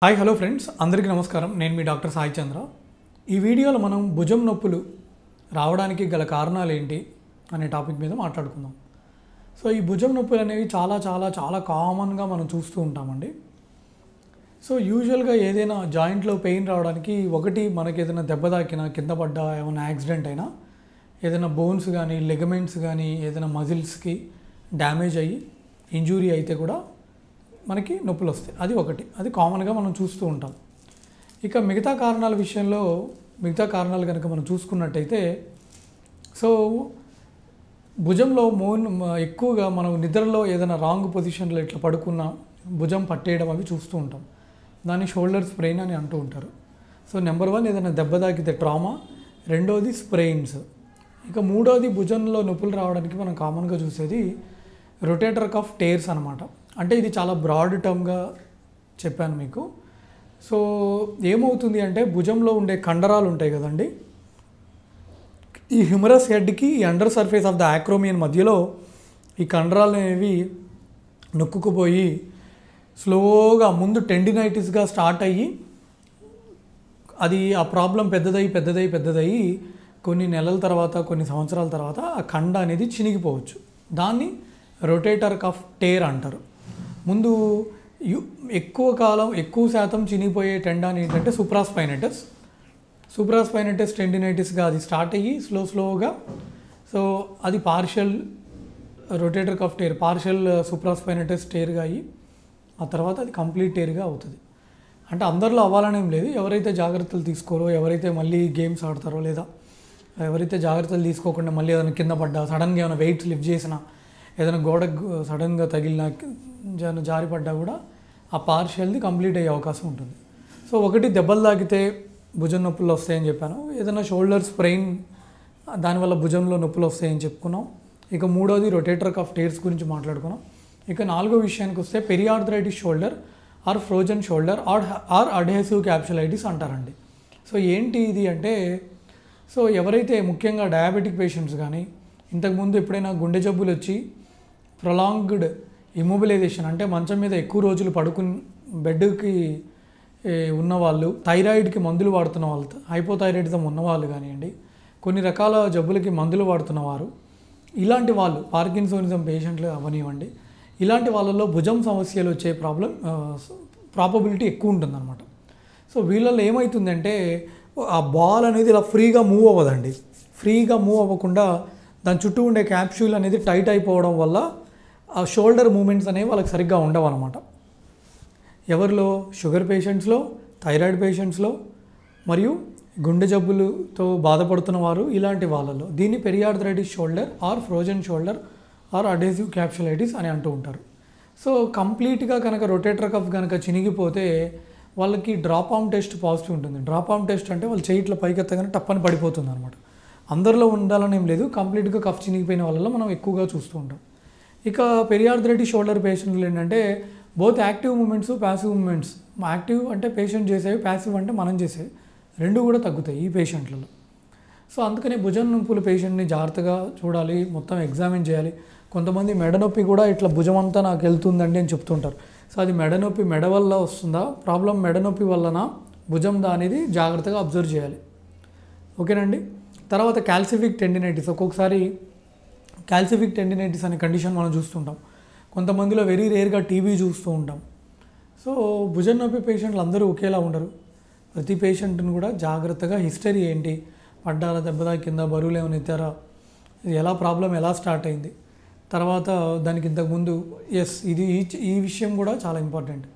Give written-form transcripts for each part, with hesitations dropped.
Hi hello friends, అందరికీ నమస్కారం. నేను మీ డాక్టర్ సాయి చంద్ర. ఈ వీడియోలో మనం భుజం నొప్పులు రావడానికి గల కారణాలు ఏంటి అనే టాపిక్ మీద మాట్లాడుకుందాం. సో ఈ భుజం నొప్పులు అనేవి చాలా కామన్గా మనం చూస్తూ ఉంటామండి. సో యూజువల్గా ఏదైనా జాయింట్లో పెయిన్ రావడానికి ఒకటి మనకి ఏదైనా దెబ్బ తాకినా, కింద పడ్డా, ఏమైనా యాక్సిడెంట్ అయినా, ఏదైనా బోన్స్ కానీ లిగమెంట్స్ కానీ ఏదైనా మజిల్స్కి డ్యామేజ్ అయ్యి ఇంజూరీ అయితే కూడా మనకి నొప్పులు వస్తాయి. అది ఒకటి, అది కామన్గా మనం చూస్తూ ఉంటాం. ఇక మిగతా కారణాలు కనుక మనం చూసుకున్నట్టయితే, సో భుజంలో ఎక్కువగా మనం నిద్రలో ఏదైనా రాంగ్ పొజిషన్లో ఇట్లా పడుకున్న భుజం పట్టేయడం అవి చూస్తూ ఉంటాం. దాన్ని షోల్డర్ స్ప్రెయిన్ అని అంటూ ఉంటారు. సో నెంబర్ 1 ఏదైనా దెబ్బ తాకితే ట్రామా, రెండోది స్ప్రెయిన్స్. ఇక మూడోది భుజంలో నొప్పులు రావడానికి మనం కామన్గా చూసేది రొటేటర్ కఫ్ టేర్స్ అనమాట. అంటే ఇది చాలా బ్రాడ్ టర్మ్గా చెప్పాను మీకు. సో ఏమవుతుంది అంటే, భుజంలో ఉండే కండరాలు ఉంటాయి కదండి, ఈ హ్యూమరస్ హెడ్కి ఈ under surface of the acromion మధ్యలో ఈ కండరాలు అనేవి నొక్కుకుపోయి స్లోగా ముందు టెండినైటిస్గా స్టార్ట్ అయ్యి అది ఆ ప్రాబ్లం పెద్దదయ్యి కొన్ని నెలల తర్వాత, కొన్ని సంవత్సరాల తర్వాత ఆ కండ అనేది చినిగిపోవచ్చు. దాన్ని రొటేటర్ కఫ్ టేర్ అంటారు. ముందు ఎక్కువ శాతం చినిగిపోయే టెండాన్ ఏంటంటే సూప్రాస్పైనటస్ టెండినైటిస్గా అది స్టార్ట్ అయ్యి స్లోగా, సో అది partial rotator cuff tear, partial supraspinatus టేర్గా అయ్యి ఆ తర్వాత అది కంప్లీట్ టేర్గా అవుతుంది. అంటే అందరిలో అవ్వాలనేం లేదు. ఎవరైతే జాగ్రత్తలు తీసుకోరో, ఎవరైతే మళ్ళీ గేమ్స్ ఆడతారో, లేదా ఎవరైతే జాగ్రత్తలు తీసుకోకుండా మళ్ళీ ఏదైనా కింద పడ్డా, సడన్గా ఏమైనా వెయిట్స్ లిఫ్ట్ చేసినా, ఏదైనా గోడకు సడన్గా తగిలినా, జారిపడ్డా కూడా ఆ పార్షియల్ది కంప్లీట్ అయ్యే అవకాశం ఉంటుంది. సో ఒకటి దెబ్బలు తాకితే భుజం నొప్పులు వస్తాయని చెప్పాను. ఏదైనా షోల్డర్ స్ప్రెయిన్, దానివల్ల భుజంలో నొప్పులు వస్తాయని చెప్పుకున్నాం. ఇక మూడోది రొటేటర్ కఫ్ టేర్స్ గురించి మాట్లాడుకున్నాం. ఇక నాలుగో విషయానికి వస్తే periarthritis shoulder or frozen shoulder or adhesive capsulitis అంటారండి. సో ఏంటి ఇది అంటే, సో ఎవరైతే ముఖ్యంగా డయాబెటిక్ పేషెంట్స్ కానీ, ఇంతకుముందు ఎప్పుడైనా గుండె జబ్బులు వచ్చి ప్రొలాంగ్డ్ ఇమ్మొబిలైజేషన్ అంటే మంచం మీద ఎక్కువ రోజులు బెడ్కి ఉన్నవాళ్ళు, థైరాయిడ్కి మందులు వాడుతున్న వాళ్ళు, హైపోథైరాయిడిజం ఉన్నవాళ్ళు కానివ్వండి, కొన్ని రకాల జబ్బులకి మందులు వాడుతున్నవారు, ఇలాంటి వాళ్ళు, పార్కిన్సోనిజం పేషెంట్లు అవనివ్వండి, ఇలాంటి వాళ్ళలో భుజం సమస్యలు వచ్చే ప్రాబబిలిటీ ఎక్కువ ఉంటుందన్నమాట. సో వీళ్ళల్లో ఏమవుతుందంటే, ఆ బాల్ అనేది ఇలా ఫ్రీగా మూవ్ అవ్వదండి. ఫ్రీగా మూవ్ అవ్వకుండా దాని చుట్టూ ఉండే క్యాప్సూల్ అనేది టైట్ అయిపోవడం వల్ల ఆ షోల్డర్ మూమెంట్స్ అనేవి వాళ్ళకి సరిగ్గా ఉండవు అనమాట. ఎవరిలో? షుగర్ పేషెంట్స్లో, థైరాయిడ్ పేషెంట్స్లో, మరియు గుండె జబ్బులతో బాధపడుతున్న వారు, ఇలాంటి వాళ్ళలో దీన్ని periarthritis shoulder or frozen shoulder or adhesive capsulitis అని అంటూ ఉంటారు. సో కంప్లీట్గా కనుక రొటేటర్ కఫ్ కనుక చినిగిపోతే వాళ్ళకి డ్రాప్ ఆర్మ్ టెస్ట్ పాజిటివ్ ఉంటుంది. డ్రాప్ ఆర్మ్ టెస్ట్ అంటే వాళ్ళు చేయిట్లో పైకెత్తగానే టప్పని పడిపోతుంది అనమాట. అందరిలో ఉండాలని ఏం లేదు, కంప్లీట్గా కఫ్ చినిగిపోయిన వాళ్ళలో మనం ఎక్కువగా చూస్తూ ఉంటాం. ఇక పెరియార్థరైటిస్ షోల్డర్ పేషెంట్లు ఏంటంటే, both active movements, passive movements. Active అంటే పేషెంట్ చేసేవి, ప్యాసివ్ అంటే మనం చేసేవి, రెండు కూడా తగ్గుతాయి ఈ పేషెంట్లలో. సో అందుకని భుజం నొప్పుల పేషెంట్ని జాగ్రత్తగా చూడాలి, మొత్తం ఎగ్జామిన్ చేయాలి. కొంతమంది మెడ నొప్పి కూడా ఇట్లా భుజం అంతా నాకు వెళ్తుందండి అని చెప్తుంటారు. సో అది మెడ నొప్పి మెడ వల్ల వస్తుందా, ప్రాబ్లం మెడ నొప్పి వలన భుజందా అనేది జాగ్రత్తగా అబ్జర్వ్ చేయాలి. ఓకేనండి. తర్వాత క్యాల్సిఫిక్ టెండినైటిస్. ఒక్కొక్కసారి క్యాల్సిఫిక్ టెండినైటిస్ అనే కండిషన్ మనం చూస్తుంటాం. కొంతమందిలో వెరీ రేర్గా టీబీ చూస్తూ ఉంటాం. సో భుజం నొప్పి పేషెంట్లు అందరూ ఒకేలా ఉండరు. ప్రతి పేషెంట్ని కూడా జాగ్రత్తగా హిస్టరీ ఏంటి, పడ్డారా, దెబ్బదా, కింద బరువులు ఏమైనా ఎత్తారా, ఎలా ప్రాబ్లం ఎలా స్టార్ట్ అయింది, తర్వాత దానికి ఇంతకుముందు ఈ విషయం కూడా చాలా ఇంపార్టెంట్.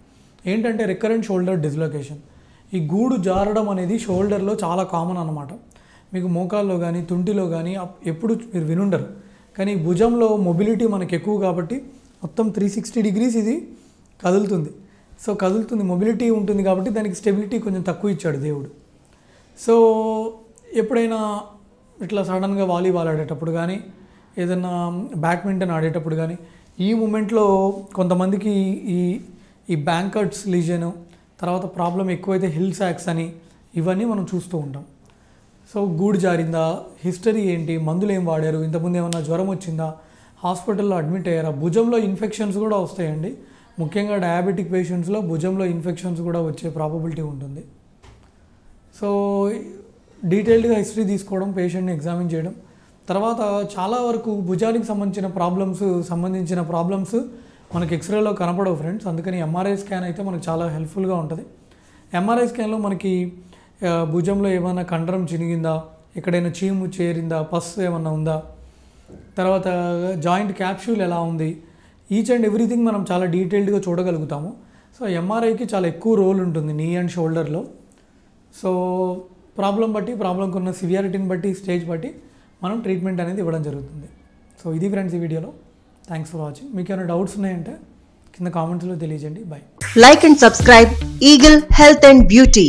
ఏంటంటే రికరెంట్ షోల్డర్ డిస్లొకేషన్. ఈ గూడు జారడం అనేది షోల్డర్లో చాలా కామన్ అన్నమాట. మీకు మోకాల్లో కానీ తుంటిలో కానీ ఎప్పుడు మీరు వినుండరు. కానీ భుజంలో మొబిలిటీ మనకు ఎక్కువ కాబట్టి మొత్తం 360 degrees ఇది కదులుతుంది. సో కదులుతుంది, మొబిలిటీ ఉంటుంది కాబట్టి దానికి స్టెబిలిటీ కొంచెం తక్కువ ఇచ్చాడు దేవుడు. సో ఎప్పుడైనా ఇట్లా సడన్గా వాలీబాల్ ఆడేటప్పుడు కానీ, ఏదైనా బ్యాడ్మింటన్ ఆడేటప్పుడు కానీ, ఈ మూమెంట్లో కొంతమందికి ఈ బ్యాంకర్ట్స్ లీజను, తర్వాత ప్రాబ్లం ఎక్కువైతే హిల్ సాక్స్ అని, ఇవన్నీ మనం చూస్తూ ఉంటాం. సో గూడు జారిందా, హిస్టరీ ఏంటి, మందులు ఏం వాడారు, ఇంతకుముందు ఏమన్నా జ్వరం వచ్చిందా, హాస్పిటల్లో అడ్మిట్ అయ్యారా, భుజంలో ఇన్ఫెక్షన్స్ కూడా వస్తాయండి. ముఖ్యంగా డయాబెటిక్ పేషెంట్స్లో భుజంలో ఇన్ఫెక్షన్స్ కూడా వచ్చే ప్రాబబిలిటీ ఉంటుంది. సో డీటెయిల్డ్గా హిస్టరీ తీసుకోవడం, పేషెంట్ని ఎగ్జామిన్ చేయడం, తర్వాత చాలా వరకు భుజానికి సంబంధించిన ప్రాబ్లమ్స్ మనకి ఎక్స్రేలో కనపడవు ఫ్రెండ్స్. అందుకని ఎంఆర్ఐ స్కాన్ అయితే మనకు చాలా హెల్ప్ఫుల్గా ఉంటుంది. ఎంఆర్ఐ స్కాన్లో మనకి భుజంలో ఏమైనా కండరం చినిగిందా, ఎక్కడైనా చీము చేరిందా, పస్ ఏమన్నా ఉందా, తర్వాత జాయింట్ క్యాప్సూల్ ఎలా ఉంది, ఈచ్ అండ్ ఎవ్రీథింగ్ మనం చాలా డీటెయిల్డ్గా చూడగలుగుతాము. సో ఎంఆర్ఐకి చాలా ఎక్కువ రోల్ ఉంటుంది నీ అండ్ షోల్డర్లో. సో ప్రాబ్లంకి ఉన్న సివియారిటీని బట్టి, స్టేజ్ బట్టి మనం ట్రీట్మెంట్ అనేది ఇవ్వడం జరుగుతుంది. సో ఇది ఫ్రెండ్స్ ఈ వీడియోలో. Thanks for watching. మీకు ఏమైనా డౌట్స్ ఉన్నాయంటే కింద కామెంట్స్లో తెలియజేయండి. By. Like and subscribe Eagle Health and Beauty.